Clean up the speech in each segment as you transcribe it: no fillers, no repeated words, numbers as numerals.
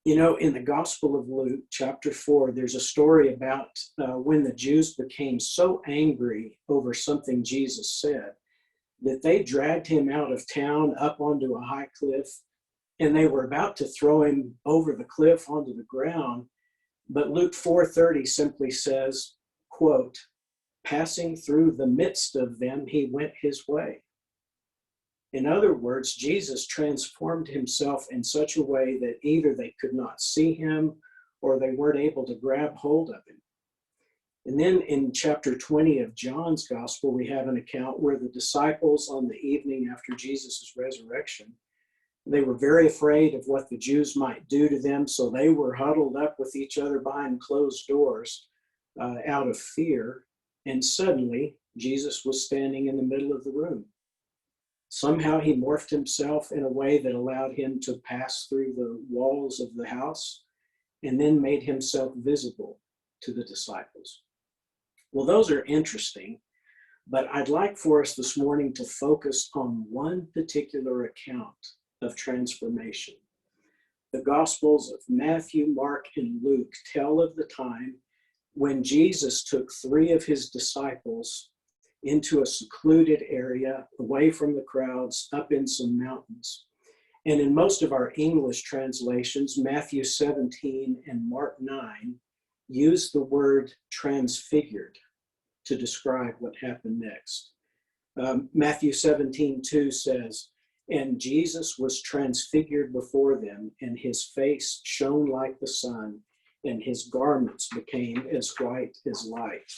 You know, in the Gospel of Luke, chapter 4, there's a story about when the Jews became so angry over something Jesus said that they dragged him out of town up onto a high cliff, and they were about to throw him over the cliff onto the ground. But Luke 4:30 simply says, quote, "Passing through the midst of them, he went his way." In other words, Jesus transformed himself in such a way that either they could not see him or they weren't able to grab hold of him. And then in chapter 20 of John's gospel, we have an account where the disciples, on the evening after Jesus' resurrection, they were very afraid of what the Jews might do to them, so they were huddled up with each other behind closed doors out of fear. And suddenly, Jesus was standing in the middle of the room. Somehow he morphed himself in a way that allowed him to pass through the walls of the house and then made himself visible to the disciples. Well, those are interesting, but I'd like for us this morning to focus on one particular account of transformation. The Gospels of Matthew, Mark, and Luke tell of the time when Jesus took 3 of his disciples into a secluded area, away from the crowds, up in some mountains. And in most of our English translations, Matthew 17 and Mark 9 use the word transfigured to describe what happened next. Matthew 17:2 says, "And Jesus was transfigured before them, and his face shone like the sun, and his garments became as white as light."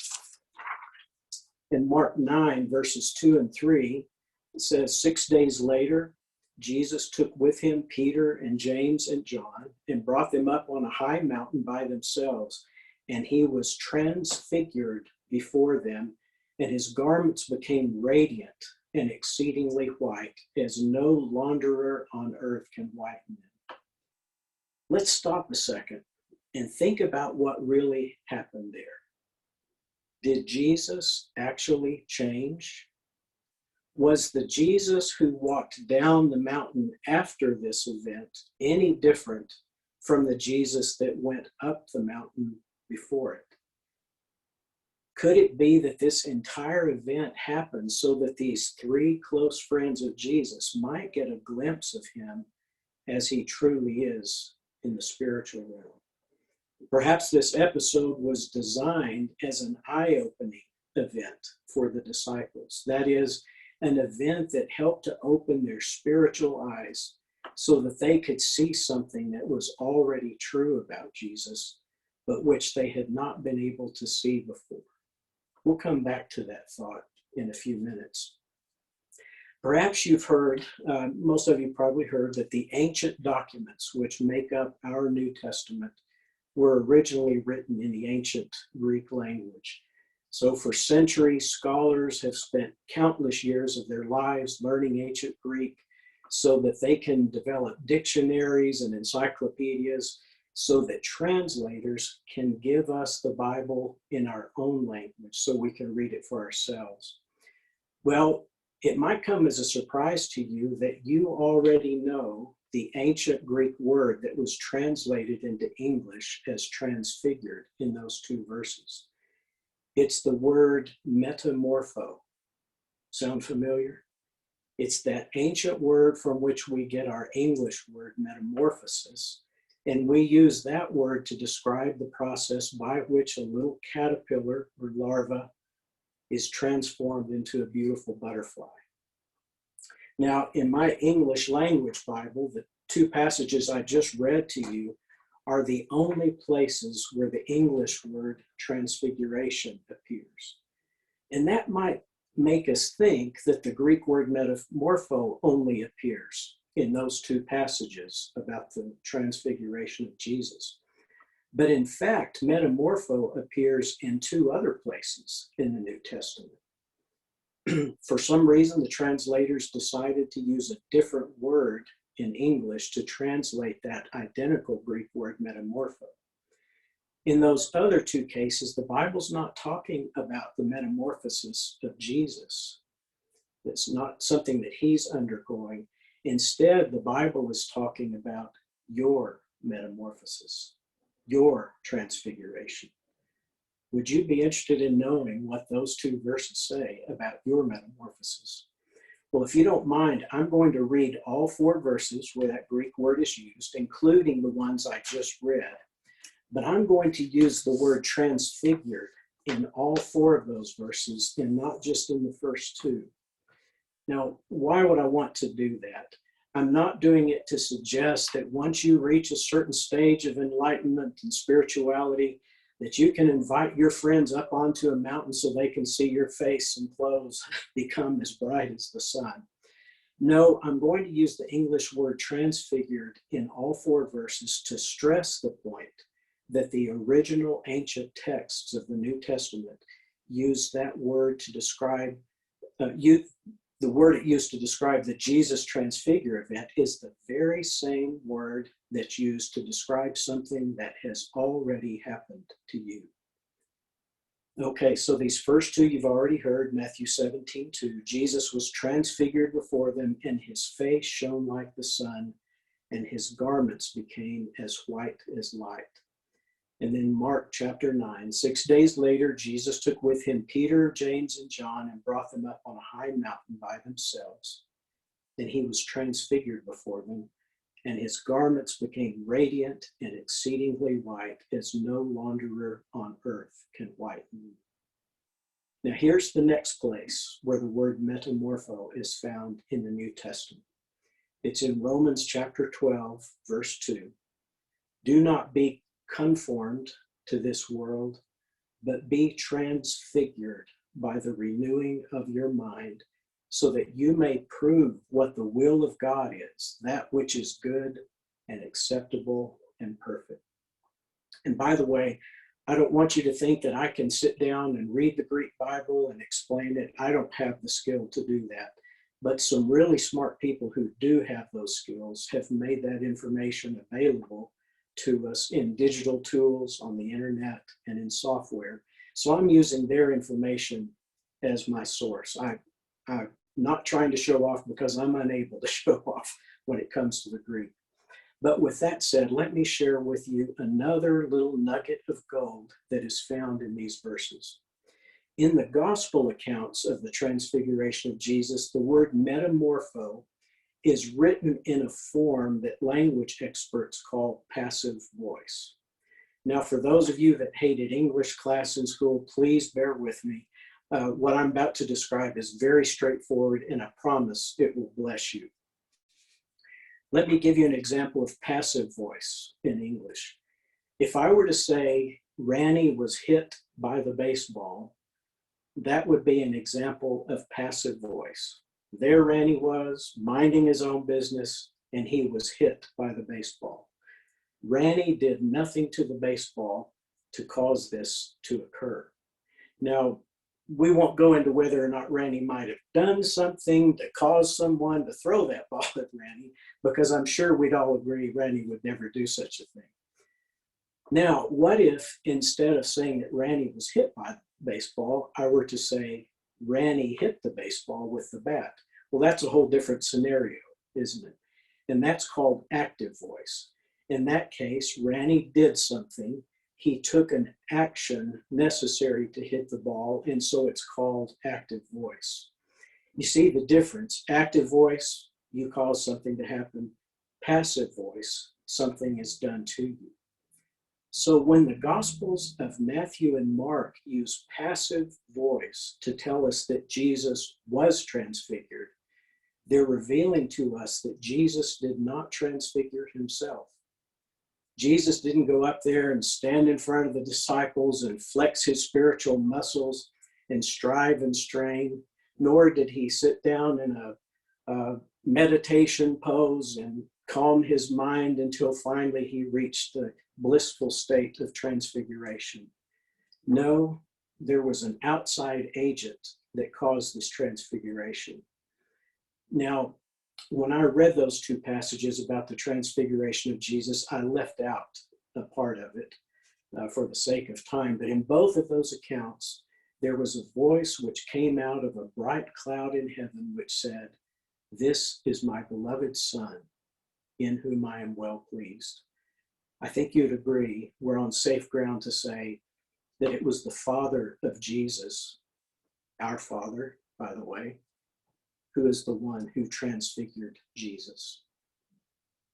In Mark 9, verses 2 and 3, it says, 6 days later, Jesus took with him Peter and James and John and brought them up on a high mountain by themselves, and he was transfigured before them, and his garments became radiant and exceedingly white, as no launderer on earth can whiten them. Let's stop a second and think about what really happened there. Did Jesus actually change? Was the Jesus who walked down the mountain after this event any different from the Jesus that went up the mountain before it? Could it be that this entire event happened so that these 3 close friends of Jesus might get a glimpse of him as he truly is in the spiritual realm? Perhaps this episode was designed as an eye-opening event for the disciples. That is, an event that helped to open their spiritual eyes so that they could see something that was already true about Jesus, but which they had not been able to see before. We'll come back to that thought in a few minutes. Perhaps you've heard, most of you probably heard, that the ancient documents which make up our New Testament were originally written in the ancient Greek language. So for centuries, scholars have spent countless years of their lives learning ancient Greek so that they can develop dictionaries and encyclopedias so that translators can give us the Bible in our own language so we can read it for ourselves. Well, it might come as a surprise to you that you already know the ancient Greek word that was translated into English as transfigured in those 2 verses. It's the word metamorpho. Sound familiar? It's that ancient word from which we get our English word metamorphosis. And we use that word to describe the process by which a little caterpillar or larva is transformed into a beautiful butterfly. Now, in my English language Bible, the 2 passages I just read to you are the only places where the English word transfiguration appears. And that might make us think that the Greek word metamorpho only appears in those 2 passages about the transfiguration of Jesus. But in fact, metamorpho appears in 2 other places in the New Testament. For some reason, the translators decided to use a different word in English to translate that identical Greek word metamorpho. In those other 2 cases, the Bible's not talking about the metamorphosis of Jesus. It's not something that he's undergoing. Instead, the Bible is talking about your metamorphosis, your transfiguration. Would you be interested in knowing what those two verses say about your metamorphosis? Well, if you don't mind, I'm going to read all 4 verses where that Greek word is used, including the ones I just read. But I'm going to use the word transfigured in all 4 of those verses and not just in the first 2. Now, why would I want to do that? I'm not doing it to suggest that once you reach a certain stage of enlightenment and spirituality, that you can invite your friends up onto a mountain so they can see your face and clothes become as bright as the sun. No, I'm going to use the English word transfigured in all 4 verses to stress the point that the original ancient texts of the New Testament use that word to describe, the word it used to describe the Jesus transfigure event is the very same word that's used to describe something that has already happened to you. Okay, so these first 2 you've already heard, Matthew 17:2. Jesus was transfigured before them, and his face shone like the sun, and his garments became as white as light. And then Mark chapter 9, 6 days later, Jesus took with him Peter, James, and John and brought them up on a high mountain by themselves. Then he was transfigured before them, and his garments became radiant and exceedingly white, as no launderer on earth can whiten. Now here's the next place where the word metamorpho is found in the New Testament. It's in Romans chapter 12, verse 2. Do not be conformed to this world, but be transfigured by the renewing of your mind, so that you may prove what the will of God is, that which is good and acceptable and perfect. And by the way, I don't want you to think that I can sit down and read the Greek Bible and explain it. I don't have the skill to do that. But some really smart people who do have those skills have made that information available to us in digital tools, on the internet, and in software. So I'm using their information as my source. I'm not trying to show off because I'm unable to show off when it comes to the Greek. But with that said, let me share with you another little nugget of gold that is found in these verses. In the gospel accounts of the transfiguration of Jesus, the word metamorpho is written in a form that language experts call passive voice. Now, for those of you that hated English class in school, please bear with me. What I'm about to describe is very straightforward, and I promise it will bless you. Let me give you an example of passive voice in English. If I were to say Ranny was hit by the baseball, that would be an example of passive voice. There Ranny was, minding his own business, and he was hit by the baseball. Ranny did nothing to the baseball to cause this to occur. Now, we won't go into whether or not Ranny might have done something to cause someone to throw that ball at Ranny, because I'm sure we'd all agree Ranny would never do such a thing. Now, what if instead of saying that Ranny was hit by the baseball, I were to say Ranny hit the baseball with the bat? Well, that's a whole different scenario, isn't it? And that's called active voice. In that case, Ranny did something. He took an action necessary to hit the ball, and so it's called active voice. You see the difference? Active voice, you cause something to happen. Passive voice, something is done to you. So when the Gospels of Matthew and Mark use passive voice to tell us that Jesus was transfigured, they're revealing to us that Jesus did not transfigure himself. Jesus didn't go up there and stand in front of the disciples and flex his spiritual muscles and strive and strain, nor did he sit down in a meditation pose and calm his mind until finally he reached the blissful state of transfiguration. No, there was an outside agent that caused this transfiguration. Now, when I read those 2 passages about the transfiguration of Jesus, I left out a part of it for the sake of time. But in both of those accounts, there was a voice which came out of a bright cloud in heaven which said, "This is my beloved Son, in whom I am well pleased." I think you'd agree we're on safe ground to say that it was the Father of Jesus, our Father, by the way, who is the one who transfigured Jesus.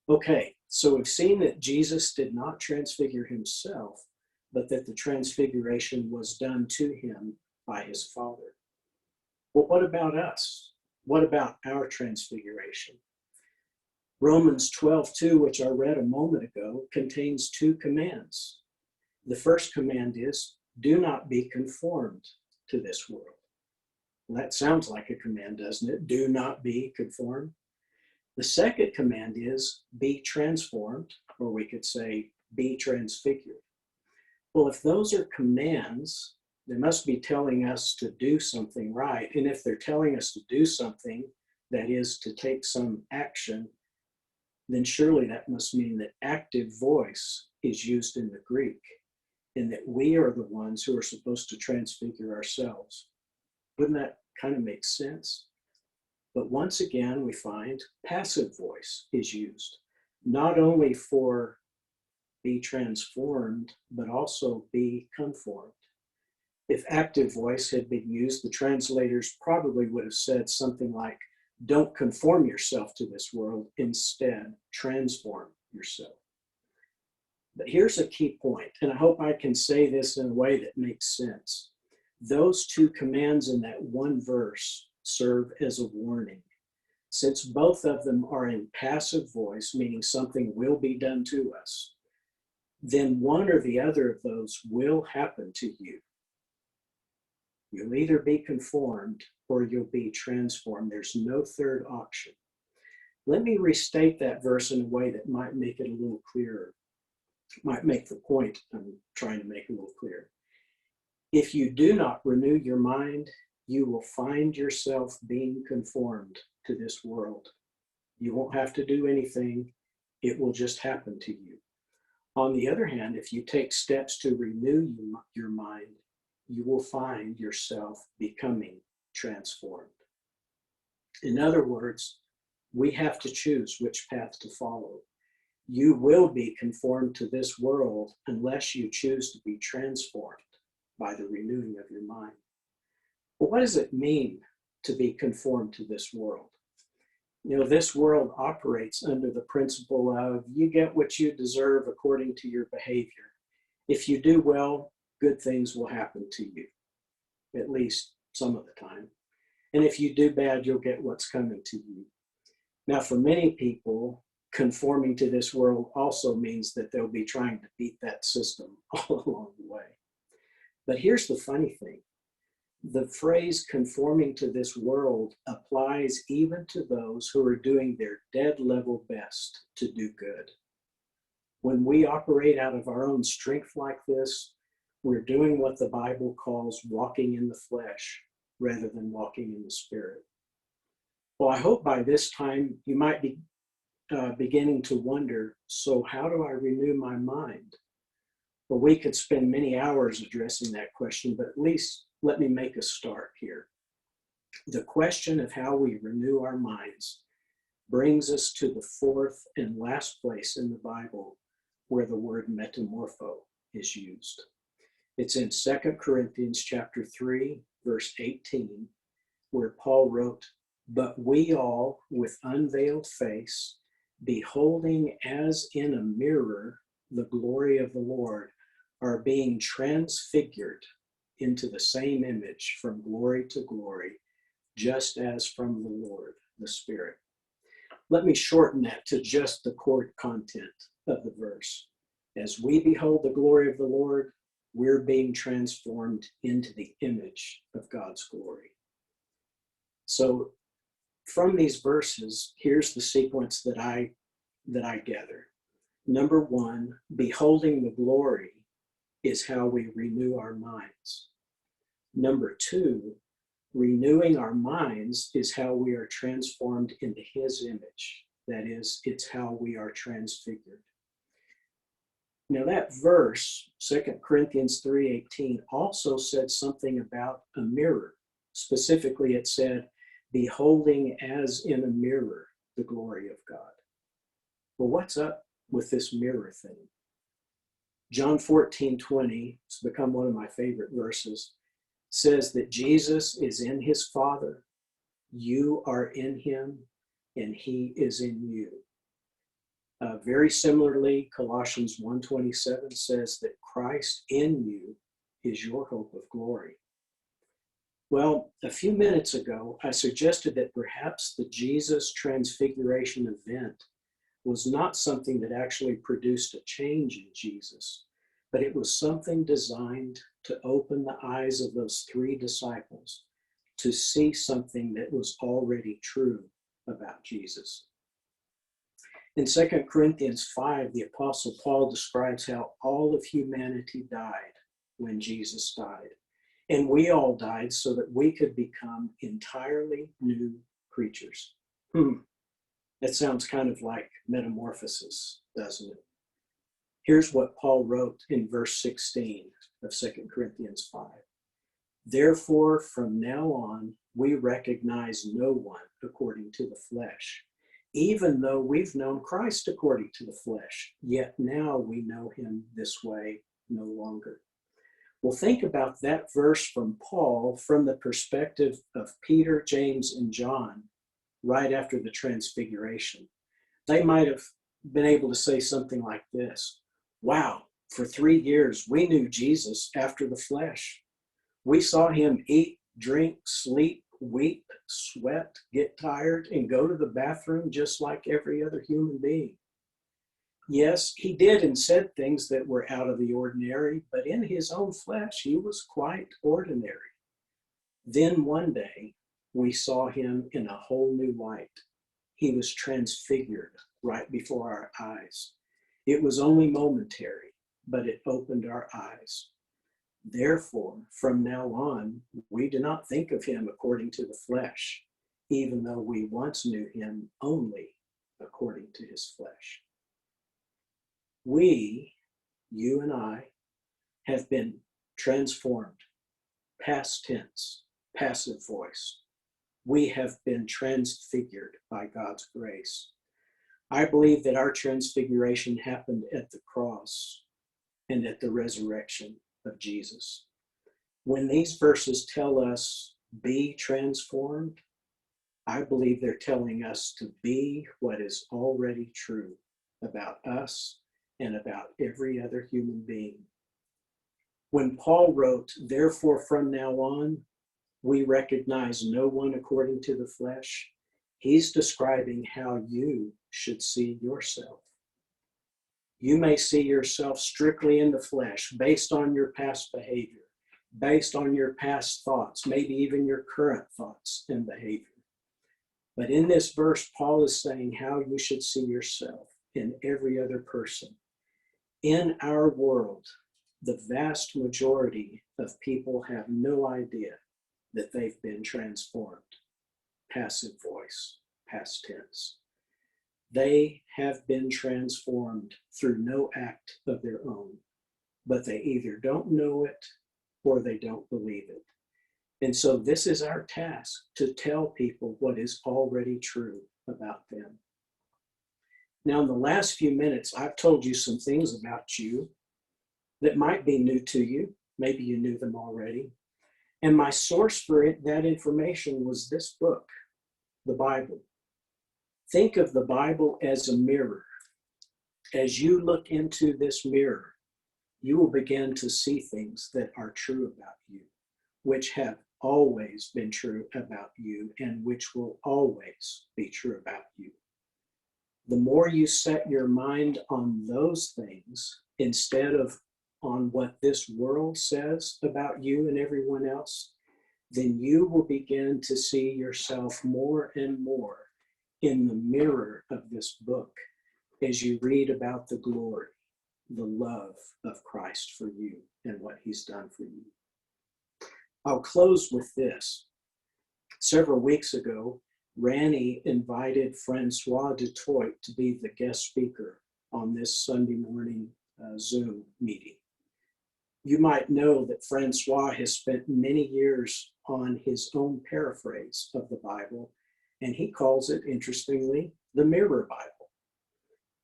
Okay, so we've seen that Jesus did not transfigure himself, but that the transfiguration was done to him by his Father. But what about us? What about our transfiguration? Romans 12:2, which I read a moment ago, contains two commands. The first command is, do not be conformed to this world. Well, that sounds like a command, doesn't it? Do not be conformed. The second command is, be transformed, or we could say, be transfigured. Well, if those are commands, they must be telling us to do something right. And if they're telling us to do something, that is to take some action, then surely that must mean that active voice is used in the Greek, and that we are the ones who are supposed to transfigure ourselves. Wouldn't that kind of make sense? But once again, we find passive voice is used, not only for be transformed, but also be conformed. If active voice had been used, the translators probably would have said something like, don't conform yourself to this world, instead transform yourself. But here's a key point, and I hope I can say this in a way that makes sense. Those two commands in that one verse serve as a warning. Since both of them are in passive voice, meaning something will be done to us, then one or the other of those will happen to you. You'll either be conformed or you'll be transformed. There's no third option. Let me restate that verse in a way that might make it a little clearer, might make the point I'm trying to make a little clearer. If you do not renew your mind, you will find yourself being conformed to this world. You won't have to do anything. It will just happen to you. On the other hand, if you take steps to renew your mind, you will find yourself becoming transformed. In other words, we have to choose which path to follow. You will be conformed to this world unless you choose to be transformed by the renewing of your mind. But what does it mean to be conformed to this world? You know, this world operates under the principle of you get what you deserve according to your behavior. If you do well, good things will happen to you, at least some of the time. And if you do bad, you'll get what's coming to you. Now, for many people, conforming to this world also means that they'll be trying to beat that system all along the way. But here's the funny thing. The phrase conforming to this world applies even to those who are doing their dead level best to do good. When we operate out of our own strength like this, we're doing what the Bible calls walking in the flesh rather than walking in the Spirit. Well, I hope by this time you might be beginning to wonder, so how do I renew my mind? Well, we could spend many hours addressing that question, but at least let me make a start here. The question of how we renew our minds brings us to the fourth and last place in the Bible where the word metamorpho is used. It's in 2 Corinthians chapter 3, verse 18, where Paul wrote, "But we all, with unveiled face, beholding as in a mirror the glory of the Lord, are being transfigured into the same image from glory to glory, just as from the Lord, the Spirit." Let me shorten that to just the core content of the verse. As we behold the glory of the Lord, we're being transformed into the image of God's glory. So from these verses, here's the sequence that I gather. Number one, beholding the glory is how we renew our minds. Number two, renewing our minds is how we are transformed into His image. That is, it's how we are transfigured. Now that verse, 2 Corinthians 3:18, also said something about a mirror. Specifically, it said, beholding as in a mirror the glory of God. Well, what's up with this mirror thing? John 14:20, it's become one of my favorite verses, says that Jesus is in his Father, you are in him, and he is in you. Very similarly, Colossians 1:27 says that Christ in you is your hope of glory. Well, a few minutes ago, I suggested that perhaps the Jesus Transfiguration event was not something that actually produced a change in Jesus, but it was something designed to open the eyes of those three disciples to see something that was already true about Jesus. In 2 Corinthians 5, the Apostle Paul describes how all of humanity died when Jesus died. And we all died so that we could become entirely new creatures. That sounds kind of like metamorphosis, doesn't it? Here's what Paul wrote in verse 16 of 2 Corinthians 5. Therefore, from now on, we recognize no one according to the flesh. Even though we've known Christ according to the flesh, yet now we know him this way no longer. Well, think about that verse from Paul from the perspective of Peter, James, and John right after the Transfiguration. They might have been able to say something like this. Wow, for 3 years, we knew Jesus after the flesh. We saw him eat, drink, sleep, weep, sweat, get tired, and go to the bathroom just like every other human being. Yes, he did and said things that were out of the ordinary, but in his own flesh, he was quite ordinary. Then one day, we saw him in a whole new light. He was transfigured right before our eyes. It was only momentary, but it opened our eyes. Therefore, from now on, we do not think of him according to the flesh, even though we once knew him only according to his flesh. We, you and I, have been transformed, past tense, passive voice. We have been transfigured by God's grace. I believe that our transfiguration happened at the cross and at the resurrection of Jesus. When these verses tell us, be transformed, I believe they're telling us to be what is already true about us and about every other human being. When Paul wrote, therefore from now on, we recognize no one according to the flesh, he's describing how you should see yourself. You may see yourself strictly in the flesh based on your past behavior, based on your past thoughts, maybe even your current thoughts and behavior. But in this verse, Paul is saying how you should see yourself in every other person. In our world, the vast majority of people have no idea that they've been transformed. Passive voice, past tense. They have been transformed through no act of their own, but they either don't know it or they don't believe it. And so this is our task, to tell people what is already true about them. Now, in the last few minutes, I've told you some things about you that might be new to you. Maybe you knew them already. And my source for that information was this book, the Bible. Think of the Bible as a mirror. As you look into this mirror, you will begin to see things that are true about you, which have always been true about you and which will always be true about you. The more you set your mind on those things instead of on what this world says about you and everyone else, then you will begin to see yourself more and more in the mirror of this book as you read about the glory, the love of Christ for you and what he's done for you. I'll close with this. Several weeks ago, Ranny invited Francois Dutoit to be the guest speaker on this Sunday morning Zoom meeting. You might know that Francois has spent many years on his own paraphrase of the Bible, and he calls it, interestingly, the Mirror Bible.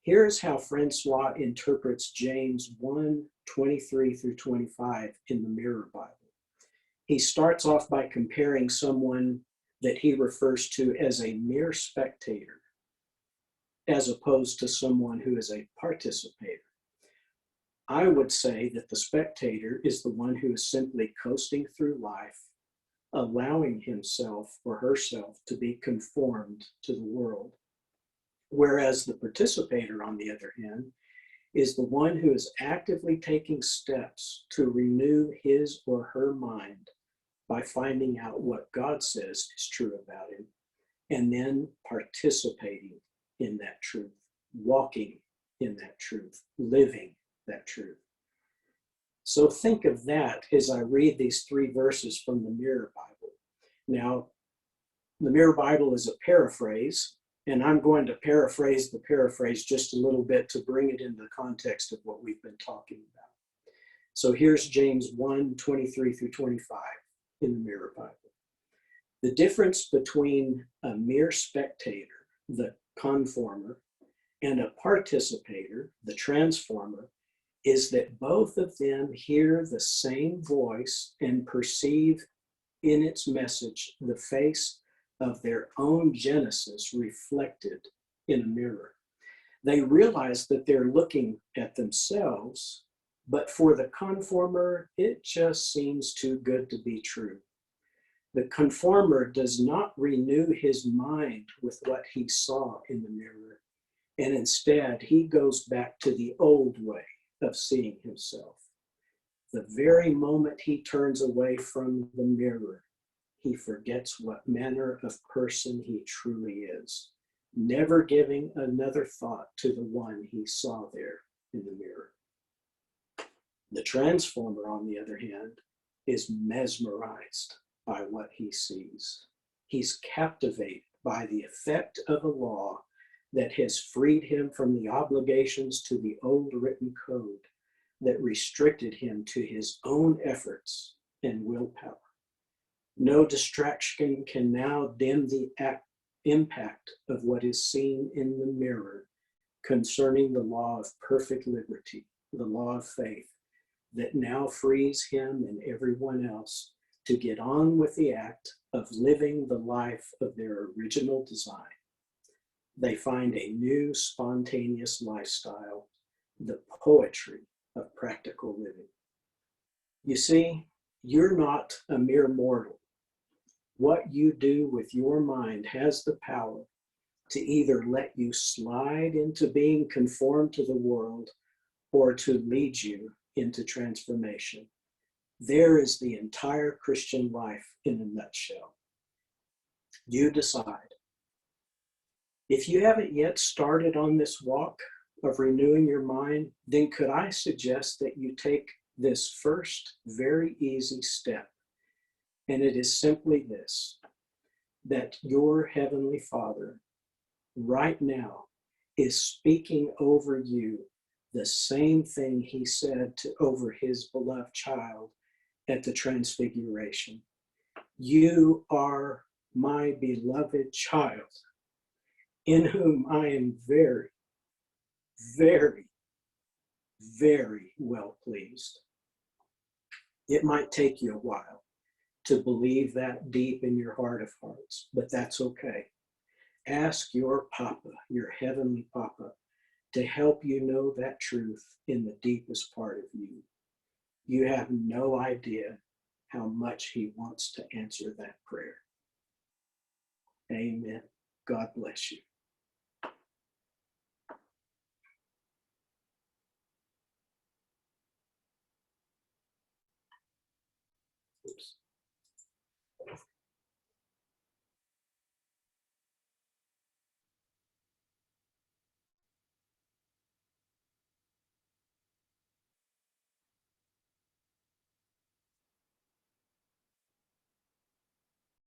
Here's how Francois interprets James 1:23 through 25 in the Mirror Bible. He starts off by comparing someone that he refers to as a mere spectator, as opposed to someone who is a participator. I would say that the spectator is the one who is simply coasting through life, allowing himself or herself to be conformed to the world. Whereas the participator, on the other hand, is the one who is actively taking steps to renew his or her mind by finding out what God says is true about him, and then participating in that truth, walking in that truth, living that truth. So think of that as I read these 3 verses from the Mirror Bible. Now, the Mirror Bible is a paraphrase, and I'm going to paraphrase the paraphrase just a little bit to bring it into the context of what we've been talking about. So here's James 1:23 through 25 in the Mirror Bible. The difference between a mere spectator, the conformer, and a participator, the transformer, is that both of them hear the same voice and perceive in its message the face of their own Genesis reflected in a mirror. They realize that they're looking at themselves, but for the conformer, it just seems too good to be true. The conformer does not renew his mind with what he saw in the mirror, and instead he goes back to the old way of seeing himself. The very moment he turns away from the mirror, he forgets what manner of person he truly is, never giving another thought to the one he saw there in the mirror. The transformer, on the other hand, is mesmerized by what he sees. He's captivated by the effect of a law that has freed him from the obligations to the old written code that restricted him to his own efforts and willpower. No distraction can now dim the impact of what is seen in the mirror concerning the law of perfect liberty, the law of faith, that now frees him and everyone else to get on with the act of living the life of their original design. They find a new spontaneous lifestyle, the poetry of practical living. You see, you're not a mere mortal. What you do with your mind has the power to either let you slide into being conformed to the world or to lead you into transformation. There is the entire Christian life in a nutshell. You decide. If you haven't yet started on this walk of renewing your mind, then could I suggest that you take this first very easy step? And it is simply this, that your Heavenly Father right now is speaking over you the same thing he said over his beloved child at the Transfiguration. You are my beloved child, in whom I am very, very, very well pleased. It might take you a while to believe that deep in your heart of hearts, but that's okay. Ask your Papa, your Heavenly Papa, to help you know that truth in the deepest part of you. You have no idea how much he wants to answer that prayer. Amen. God bless you. Oops.